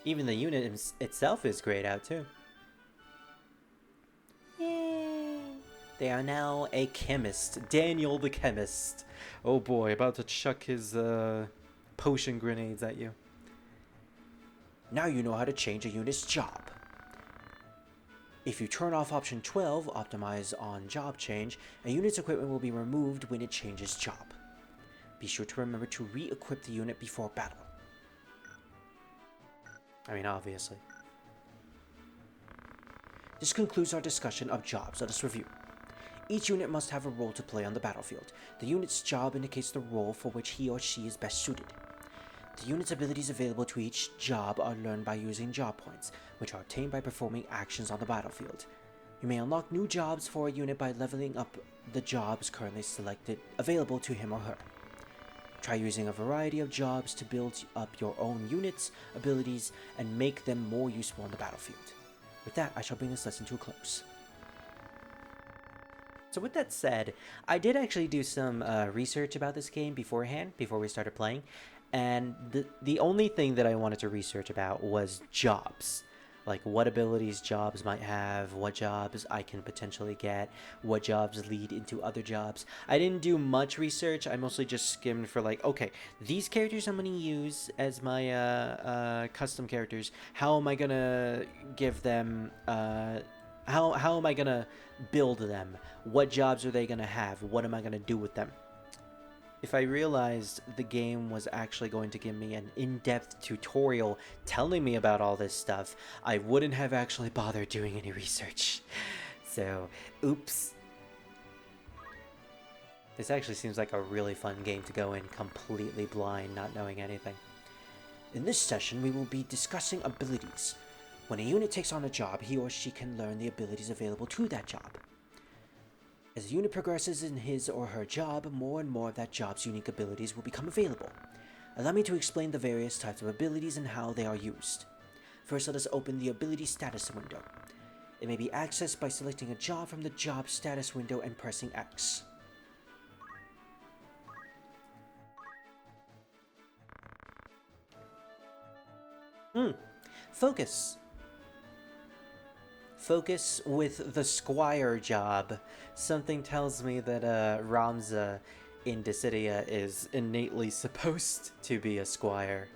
Even the unit itself is grayed out too. Yay! They are now a chemist. Daniel the chemist. Oh boy, about to chuck his potion grenades at you. Now you know how to change a unit's job. If you turn off option 12, optimize on job change, a unit's equipment will be removed when it changes job. Be sure to remember to re-equip the unit before battle. I mean, obviously. This concludes our discussion of jobs. Let us review. Each unit must have a role to play on the battlefield. The unit's job indicates the role for which he or she is best suited. The unit's abilities available to each job are learned by using job points, which are obtained by performing actions on the battlefield. You may unlock new jobs for a unit by leveling up the jobs currently selected available to him or her. Try using a variety of jobs to build up your own units, abilities, and make them more useful on the battlefield. With that, I shall bring this lesson to a close. So with that said, I did actually do some research about this game beforehand, before we started playing, and the only thing that I wanted to research about was jobs. Like what abilities jobs might have, what jobs I can potentially get, what jobs lead into other jobs. I didn't do much research. I mostly just skimmed for like, okay, these characters I'm going to use as my custom characters. How am I going to give them... How am I going to build them? What jobs are they going to have? What am I going to do with them? If I realized the game was actually going to give me an in-depth tutorial telling me about all this stuff, I wouldn't have actually bothered doing any research. So, oops. This actually seems like a really fun game to go in completely blind, not knowing anything. In this session, we will be discussing abilities. When a unit takes on a job, he or she can learn the abilities available to that job. As the unit progresses in his or her job, more and more of that job's unique abilities will become available. Allow me to explain the various types of abilities and how they are used. First, let us open the ability status window. It may be accessed by selecting a job from the job status window and pressing X. Focus. Focus with the squire job. Something tells me that Ramza in Dissidia is innately supposed to be a squire.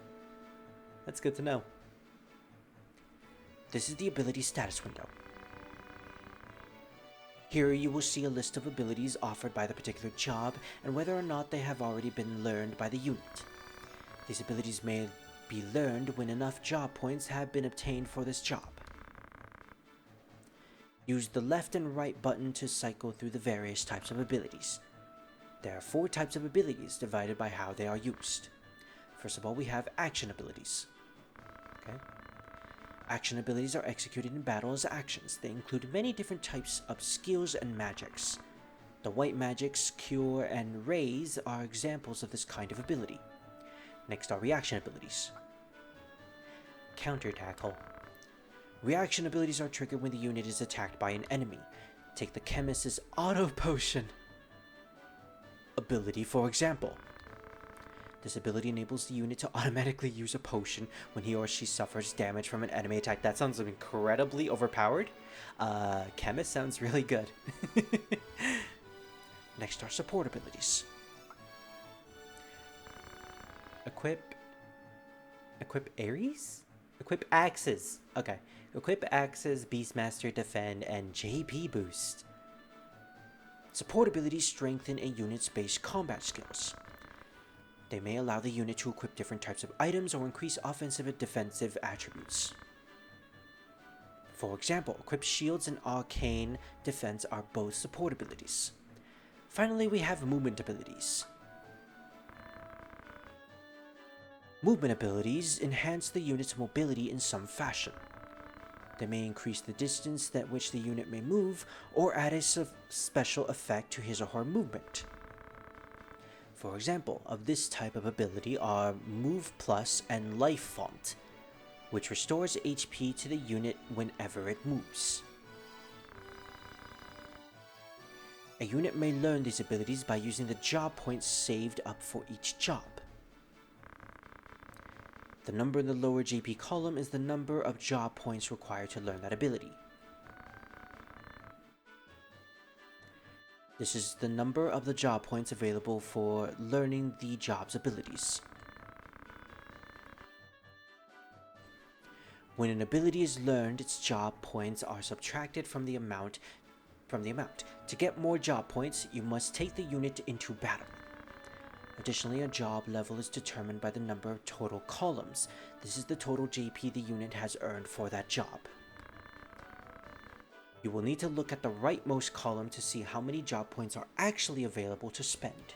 That's good to know. This is the ability status window. Here you will see a list of abilities offered by the particular job and whether or not they have already been learned by the unit. These abilities may be learned when enough job points have been obtained for this job. Use the left and right button to cycle through the various types of abilities. There are 4 types of abilities divided by how they are used. First of all, we have action abilities. Okay. Action abilities are executed in battle as actions. They include many different types of skills and magics. The white magics, cure, and raise are examples of this kind of ability. Next are reaction abilities. Counter tackle. Reaction abilities are triggered when the unit is attacked by an enemy. Take the chemist's auto potion ability, for example. This ability enables the unit to automatically use a potion when he or she suffers damage from an enemy attack. That sounds incredibly overpowered. Chemist sounds really good. Next are support abilities. Equip Ares? Equip Axes. Okay. Equip Axes, Beastmaster Defend, and JP Boost. Support abilities strengthen a unit's base combat skills. They may allow the unit to equip different types of items or increase offensive and defensive attributes. For example, equip shields and arcane defense are both support abilities. Finally, we have movement abilities. Movement abilities enhance the unit's mobility in some fashion. They may increase the distance at which the unit may move, or add a special effect to his or her movement. For example, of this type of ability are Move Plus and Life Font, which restores HP to the unit whenever it moves. A unit may learn these abilities by using the job points saved up for each job. The number in the lower GP column is the number of job points required to learn that ability. This is the number of the job points available for learning the job's abilities. When an ability is learned, its job points are subtracted from the amount. To get more job points, you must take the unit into battle. Additionally, a job level is determined by the number of total columns. This is the total JP the unit has earned for that job. You will need to look at the rightmost column to see how many job points are actually available to spend.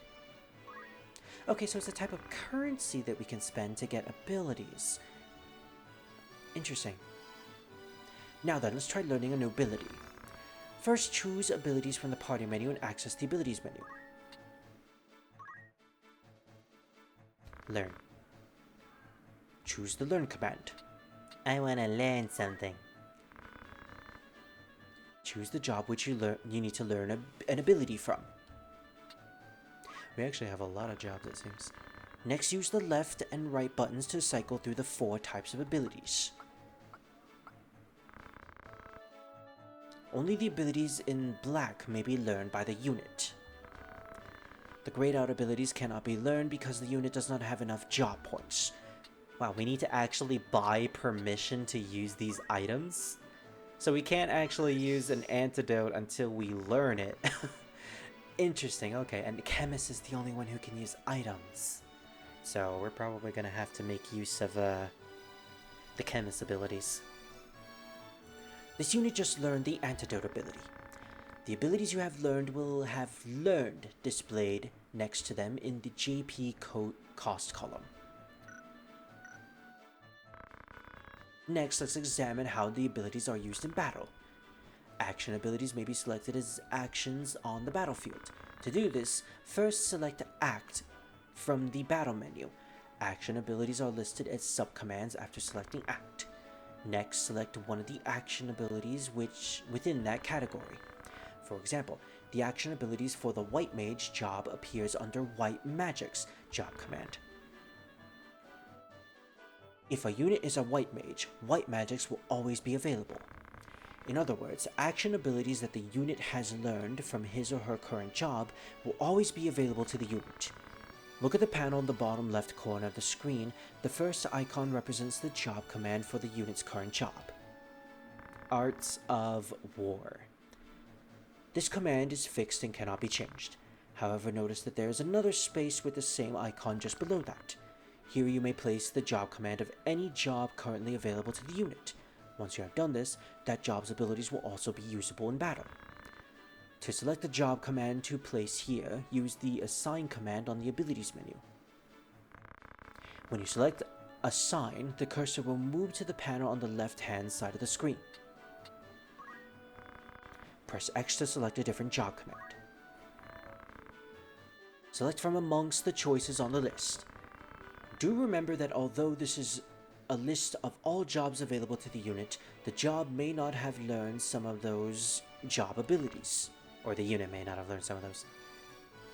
Okay, so it's a type of currency that we can spend to get abilities. Interesting. Now then, let's try learning a new ability. First, choose abilities from the party menu and access the abilities menu. Learn. Choose the learn command. I want to learn something. Choose the job which you need to learn an ability from. We actually have a lot of jobs, it seems. Next, use the left and right buttons to cycle through the 4 types of abilities. Only the abilities in black may be learned by the unit. The grayed out abilities cannot be learned because the unit does not have enough job points. Wow, we need to actually buy permission to use these items? So we can't actually use an antidote until we learn it. Interesting, okay, and the chemist is the only one who can use items. So we're probably gonna have to make use of the chemist abilities. This unit just learned the antidote ability. The abilities you have learned will have learned displayed next to them in the JP cost column. Next, let's examine how the abilities are used in battle. Action abilities may be selected as actions on the battlefield. To do this, first select Act from the battle menu. Action abilities are listed as subcommands after selecting Act. Next, select one of the action abilities within that category. For example, the action abilities for the White Mage job appears under White Magic's job command. If a unit is a White Mage, White Magics will always be available. In other words, action abilities that the unit has learned from his or her current job will always be available to the unit. Look at the panel in the bottom left corner of the screen. The first icon represents the job command for the unit's current job. Arts of War. This command is fixed and cannot be changed. However, notice that there is another space with the same icon just below that. Here you may place the job command of any job currently available to the unit. Once you have done this, that job's abilities will also be usable in battle. To select the job command to place here, use the Assign command on the abilities menu. When you select Assign, the cursor will move to the panel on the left-hand side of the screen. Press X to select a different job command. Select from amongst the choices on the list. Do remember that although this is a list of all jobs available to the unit, the job may not have learned some of those job abilities, or the unit may not have learned some of those.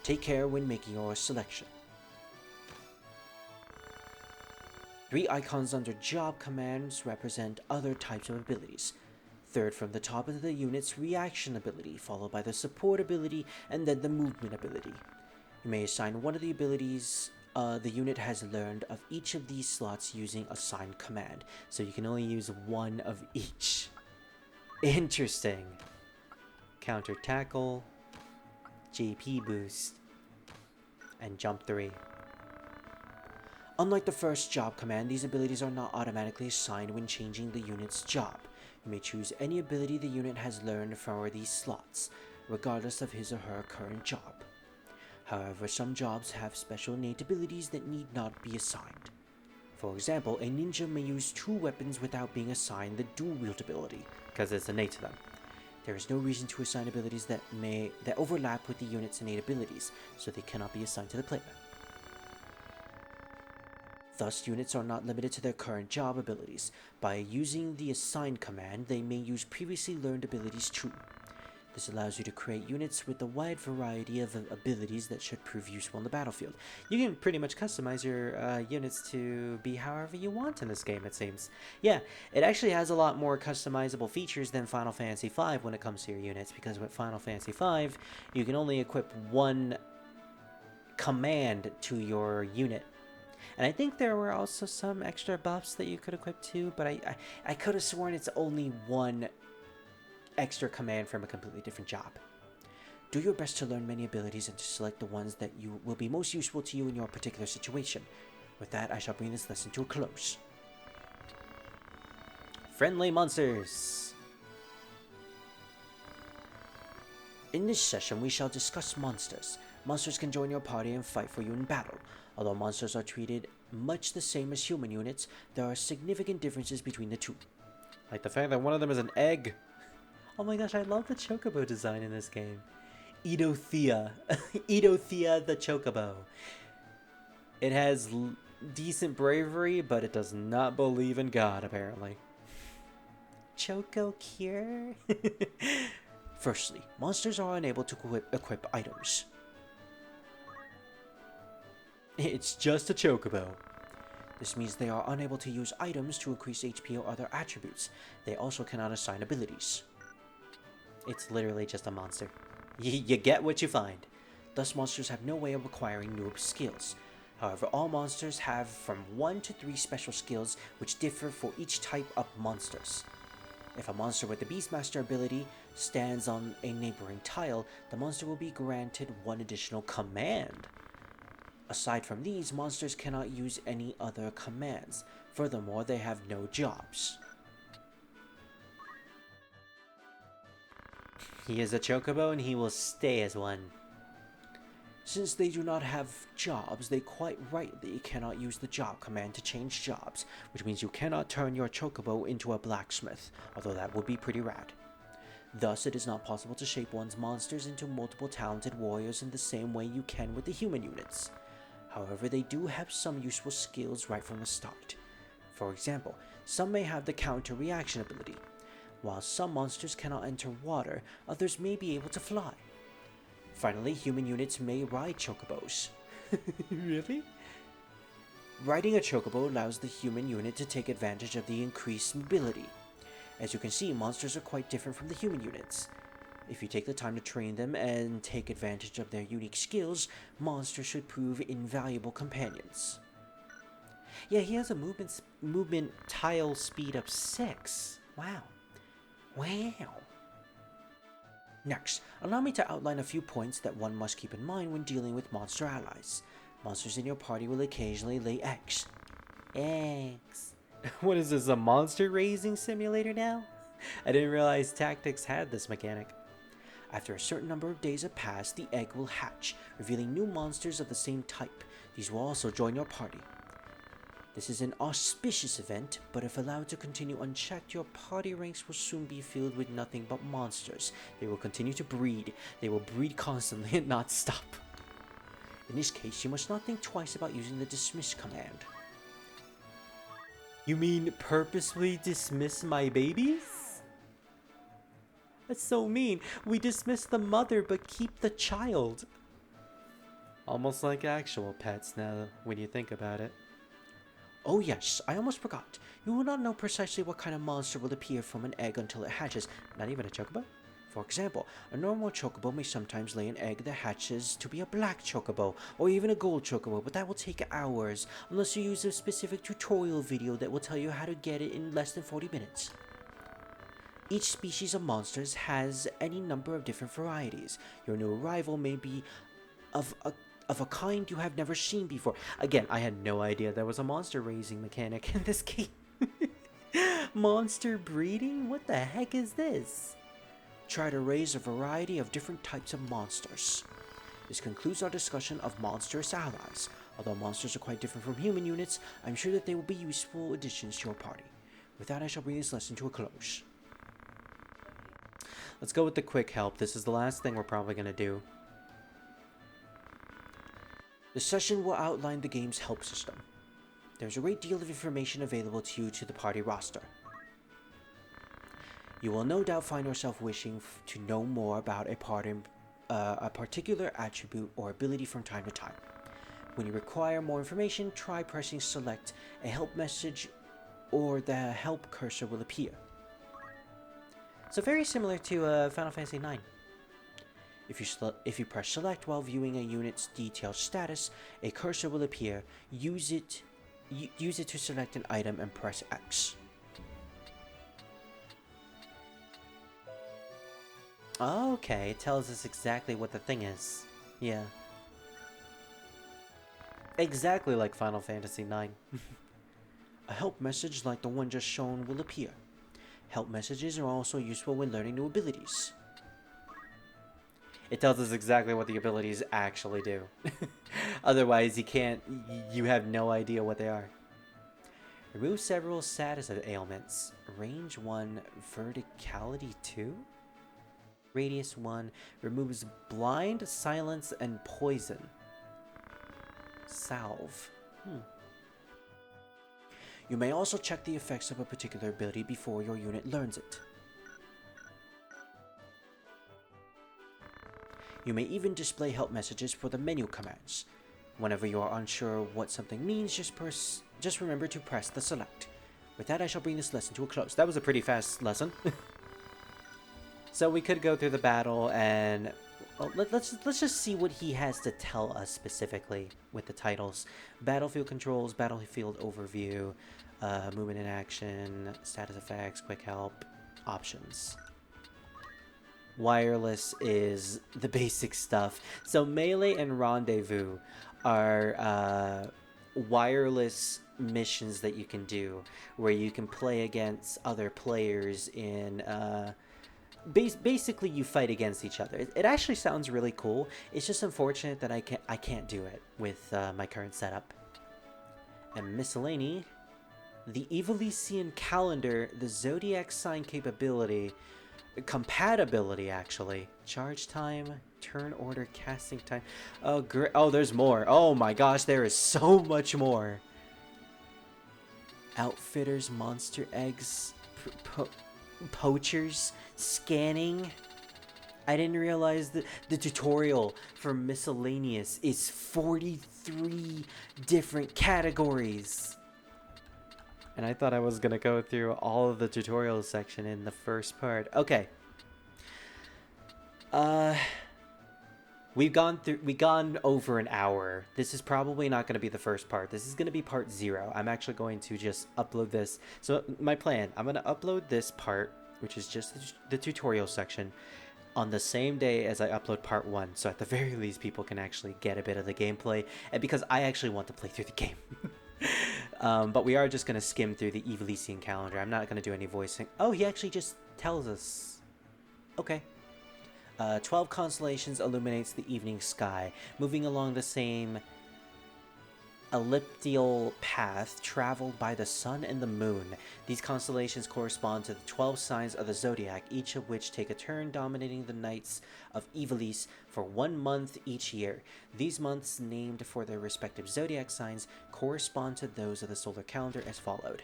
Take care when making your selection. 3 icons under job commands represent other types of abilities. Third from the top is the unit's reaction ability, followed by the support ability, and then the movement ability. You may assign one of the abilities the unit has learned of each of these slots using Assign command, so you can only use one of each. Interesting. Counter Tackle, JP Boost, and Jump 3. Unlike the first job command, these abilities are not automatically assigned when changing the unit's job. You may choose any ability the unit has learned from these slots, regardless of his or her current job. However, some jobs have special innate abilities that need not be assigned. For example, a ninja may use 2 weapons without being assigned the dual wield ability, because it's innate to them. There is no reason to assign abilities that overlap with the unit's innate abilities, so they cannot be assigned to the player. Thus, units are not limited to their current job abilities. By using the Assign command, they may use previously learned abilities too. This allows you to create units with a wide variety of abilities that should prove useful on the battlefield. You can pretty much customize your units to be however you want in this game, it seems. Yeah, it actually has a lot more customizable features than Final Fantasy V when it comes to your units, because with Final Fantasy V, you can only equip one command to your unit. And I think there were also some extra buffs that you could equip too, but I could have sworn it's only one extra command from a completely different job. Do your best to learn many abilities and to select the ones that will be most useful to you in your particular situation. With that, I shall bring this lesson to a close. Friendly monsters. In this session, we shall discuss monsters. Monsters can join your party and fight for you in battle. Although monsters are treated much the same as human units, there are significant differences between the two. Like the fact that one of them is an egg. Oh my gosh, I love the chocobo design in this game. Edothea. Edothea the chocobo. It has decent bravery, but it does not believe in God, apparently. Choco cure? Firstly, monsters are unable to equip items. It's just a chocobo. This means they are unable to use items to increase HP or other attributes. They also cannot assign abilities. It's literally just a monster. You get what you find. Thus, monsters have no way of acquiring new skills. However, all monsters have from 1 to 3 special skills which differ for each type of monsters. If a monster with the Beastmaster ability stands on a neighboring tile, the monster will be granted 1 additional command. Aside from these, monsters cannot use any other commands. Furthermore, they have no jobs. He is a chocobo and he will stay as one. Since they do not have jobs, they quite rightly cannot use the job command to change jobs, which means you cannot turn your chocobo into a blacksmith, although that would be pretty rad. Thus, it is not possible to shape one's monsters into multiple talented warriors in the same way you can with the human units. However, they do have some useful skills right from the start. For example, some may have the counter-reaction ability. While some monsters cannot enter water, others may be able to fly. Finally, human units may ride chocobos. Really? Riding a chocobo allows the human unit to take advantage of the increased mobility. As you can see, monsters are quite different from the human units. If you take the time to train them and take advantage of their unique skills, monsters should prove invaluable companions. Yeah, he has a movement tile speed of 6. Wow. Wow. Next, allow me to outline a few points that one must keep in mind when dealing with monster allies. Monsters in your party will occasionally lay eggs. Eggs. What is this, a monster raising simulator now? I didn't realize Tactics had this mechanic. After a certain number of days have passed, the egg will hatch, revealing new monsters of the same type. These will also join your party. This is an auspicious event, but if allowed to continue unchecked, your party ranks will soon be filled with nothing but monsters. They will continue to breed. They will breed constantly and not stop. In this case, you must not think twice about using the dismiss command. You mean purposely dismiss my babies? That's so mean. We dismiss the mother but keep the child. Almost like actual pets now when you think about it. Oh yes, I almost forgot. You will not know precisely what kind of monster will appear from an egg until it hatches. Not even a chocobo? For example, a normal chocobo may sometimes lay an egg that hatches to be a black chocobo, or even a gold chocobo, but that will take hours, unless you use a specific tutorial video that will tell you how to get it in less than 40 minutes. Each species of monsters has any number of different varieties. Your new arrival may be of a kind you have never seen before. Again, I had no idea there was a monster raising mechanic in this game. Monster breeding? What the heck is this? Try to raise a variety of different types of monsters. This concludes our discussion of monstrous allies. Although monsters are quite different from human units, I'm sure that they will be useful additions to your party. With that, I shall bring this lesson to a close. Let's go with the quick help. This is the last thing we're probably going to do. The session will outline the game's help system. There's a great deal of information available to you to the party roster. You will no doubt find yourself wishing to know more about a particular attribute or ability from time to time. When you require more information, try pressing select. A help message or the help cursor will appear. So very similar to Final Fantasy IX. If you press select while viewing a unit's detailed status, a cursor will appear. Use it to select an item and press X. Okay, it tells us exactly what the thing is. Yeah. Exactly like Final Fantasy IX. A help message like the one just shown will appear. Help messages are also useful when learning new abilities. It tells us exactly what the abilities actually do. Otherwise, you have no idea what they are. Remove several status ailments. Range 1, verticality 2? Radius 1 removes blind, silence, and poison. Salve. You may also check the effects of a particular ability before your unit learns it. You may even display help messages for the menu commands. Whenever you are unsure what something means, just remember to press the select. With that, I shall bring this lesson to a close. That was a pretty fast lesson. So we could go through the battle and let's just see what he has to tell us specifically with the titles. Battlefield controls, battlefield overview, movement and action, status effects, quick help, options. Wireless is the basic stuff. So melee and rendezvous are wireless missions that you can do where you can play against other players in basically you fight against each other. It actually sounds really cool. It's just unfortunate that I can't do it with my current setup. And miscellany, the Ivalician calendar, the zodiac sign compatibility actually, charge time, turn order, casting time. Oh great! Oh, there's more. Oh my gosh, there is so much more. Outfitters, monster eggs, poachers, scanning. I didn't realize that the tutorial for miscellaneous is 43 different categories. And I thought I was gonna go through all of the tutorial section in the first part. Okay. We've gone over an hour. This is probably not gonna be the first part. This is gonna be part 0. I'm actually going to just upload this. So my plan, I'm gonna upload this part, which is just the tutorial section, on the same day as I upload part 1. So at the very least, people can actually get a bit of the gameplay, and because I actually want to play through the game. But we are just going to skim through the Ivalician calendar. I'm not going to do any voicing. Oh, he actually just tells us. Okay. 12 constellations illuminates the evening sky, moving along the same elliptical path traveled by the sun and the moon. These constellations correspond to the 12 signs of the zodiac, each of which take a turn dominating the nights of Ivalice for 1 month each year. These months, named for their respective zodiac signs, correspond to those of the solar calendar as followed.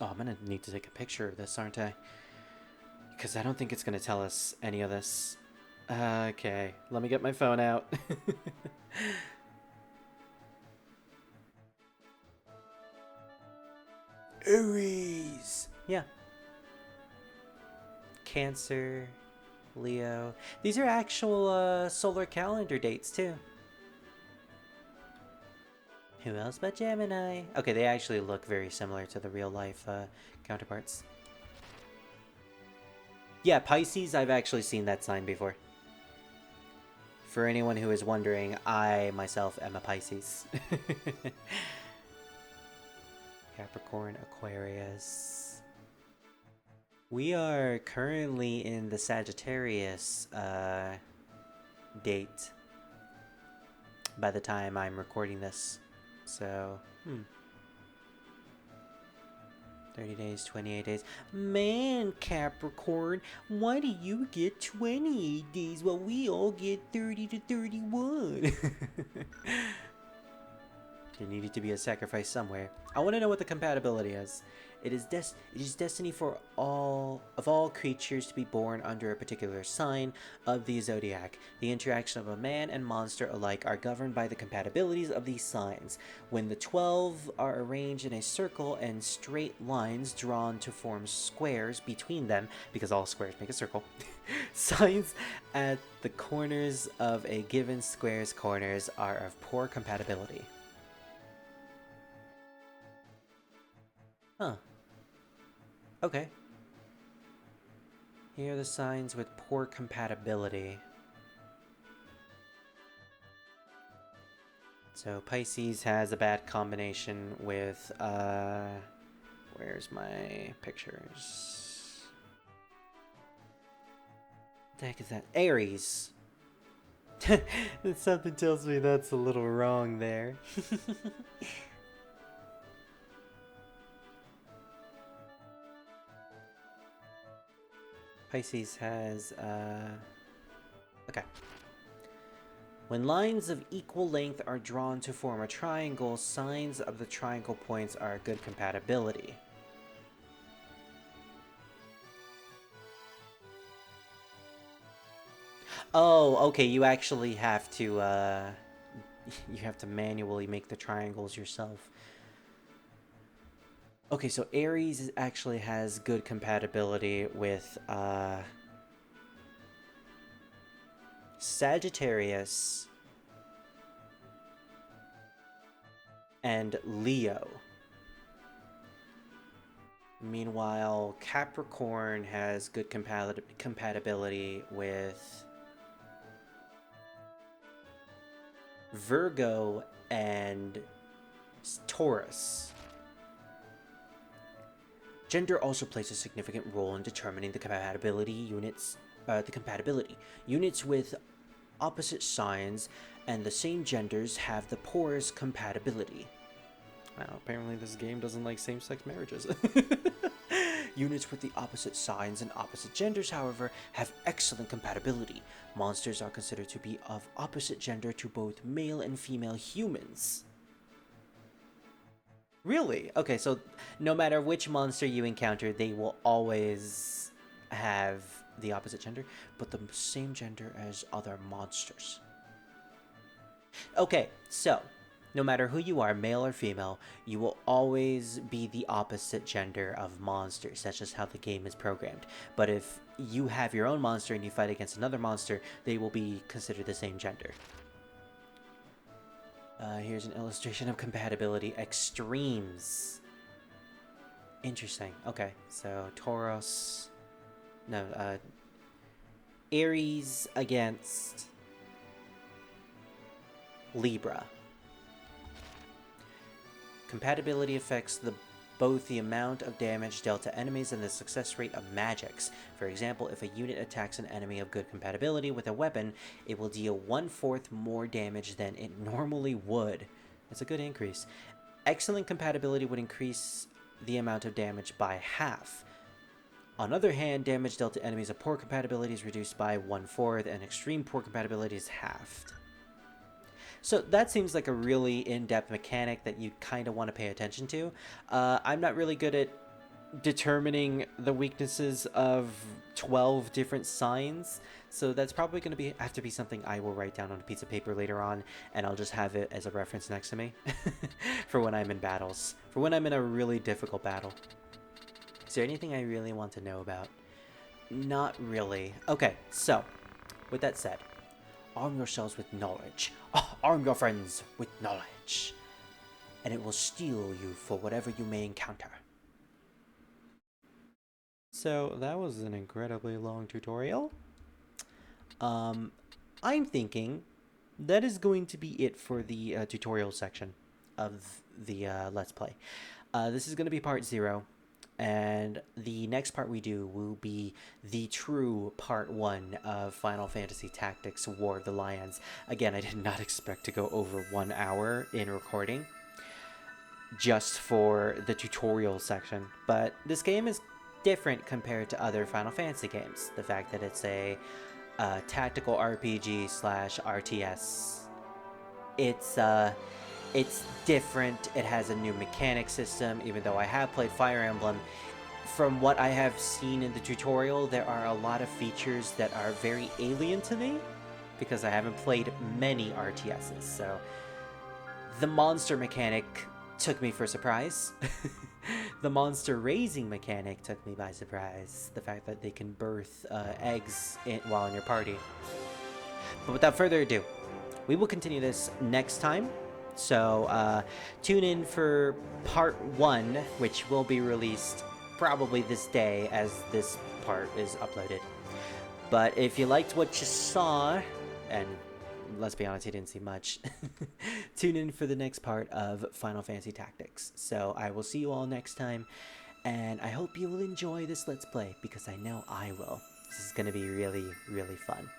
Oh, I'm gonna need to take a picture of this, aren't I? Because I don't think it's gonna tell us any of this. Okay, let me get my phone out. Aries. Yeah. Cancer, Leo. These are actual solar calendar dates too. Who else but Gemini? Okay, they actually look very similar to the real life counterparts. Yeah, Pisces, I've actually seen that sign before. For anyone who is wondering, I myself am a Pisces. Capricorn, Aquarius. We are currently in the Sagittarius date by the time I'm recording this. So, 30 days, 28 days. Man, Capricorn, why do you get 28 days while we all get 30 to 31? There needed to be a sacrifice somewhere. I want to know what the compatibility is. It is destiny for all creatures to be born under a particular sign of the zodiac. The interaction of a man and monster alike are governed by the compatibilities of these signs. When the 12 are arranged in a circle and straight lines drawn to form squares between them, because all squares make a circle, signs at the corners of a given square's corners are of poor compatibility. Huh. Okay. Here are the signs with poor compatibility. So Pisces has a bad combination with, where's my pictures? What the heck is that? Aries. Something tells me that's a little wrong there. Pisces has, okay. When lines of equal length are drawn to form a triangle, signs of the triangle points are good compatibility. Oh, okay, you actually have to, you have to manually make the triangles yourself. Okay, so Aries actually has good compatibility with Sagittarius and Leo. Meanwhile, Capricorn has good compatibility with Virgo and Taurus. Gender also plays a significant role in determining the compatibility units. Units with opposite signs and the same genders have the poorest compatibility. Wow, apparently this game doesn't like same-sex marriages. Units with the opposite signs and opposite genders, however, have excellent compatibility. Monsters are considered to be of opposite gender to both male and female humans. Really? Okay, so no matter which monster you encounter, they will always have the opposite gender, but the same gender as other monsters. Okay, so no matter who you are, male or female, you will always be the opposite gender of monsters. That's just how the game is programmed. But if you have your own monster and you fight against another monster, they will be considered the same gender. Here's an illustration of compatibility extremes. Interesting. Okay, so Taurus. No, Aries against Libra. Compatibility affects both the amount of damage dealt to enemies and the success rate of magics. For example, if a unit attacks an enemy of good compatibility with a weapon, it will deal 1/4 more damage than it normally would. That's a good increase. Excellent compatibility would increase the amount of damage by half. On the other hand, damage dealt to enemies of poor compatibility is reduced by 1/4, and extreme poor compatibility is halved. So that seems like a really in-depth mechanic that you kind of want to pay attention to. I'm not really good at determining the weaknesses of 12 different signs, so that's probably going to have to be something I will write down on a piece of paper later on, and I'll just have it as a reference next to me for when I'm in battles, for when I'm in a really difficult battle. Is there anything I really want to know about? Not really. Okay, so with that said, arm yourselves with knowledge. Arm your friends with knowledge, and it will steel you for whatever you may encounter. So that was an incredibly long tutorial. I'm thinking that is going to be it for the tutorial section of the Let's Play. This is going to be part 0. And the next part we do will be the true part 1 of Final Fantasy Tactics War of the Lions. Again, I did not expect to go over 1 hour in recording just for the tutorial section. But this game is different compared to other Final Fantasy games. The fact that it's a tactical RPG / RTS. It's different. It has a new mechanic system, even though I have played Fire Emblem. From what I have seen in the tutorial, there are a lot of features that are very alien to me, because I haven't played many RTSs, so the monster mechanic took me for a surprise. The monster raising mechanic took me by surprise. The fact that they can birth eggs while in your party. But without further ado, we will continue this next time. So tune in for part 1, which will be released probably this day as this part is uploaded. But if you liked what you saw, and let's be honest, you didn't see much, tune in for the next part of Final Fantasy Tactics. So I will see you all next time, and I hope you will enjoy this Let's Play, because I know I will. This is going to be really, really fun.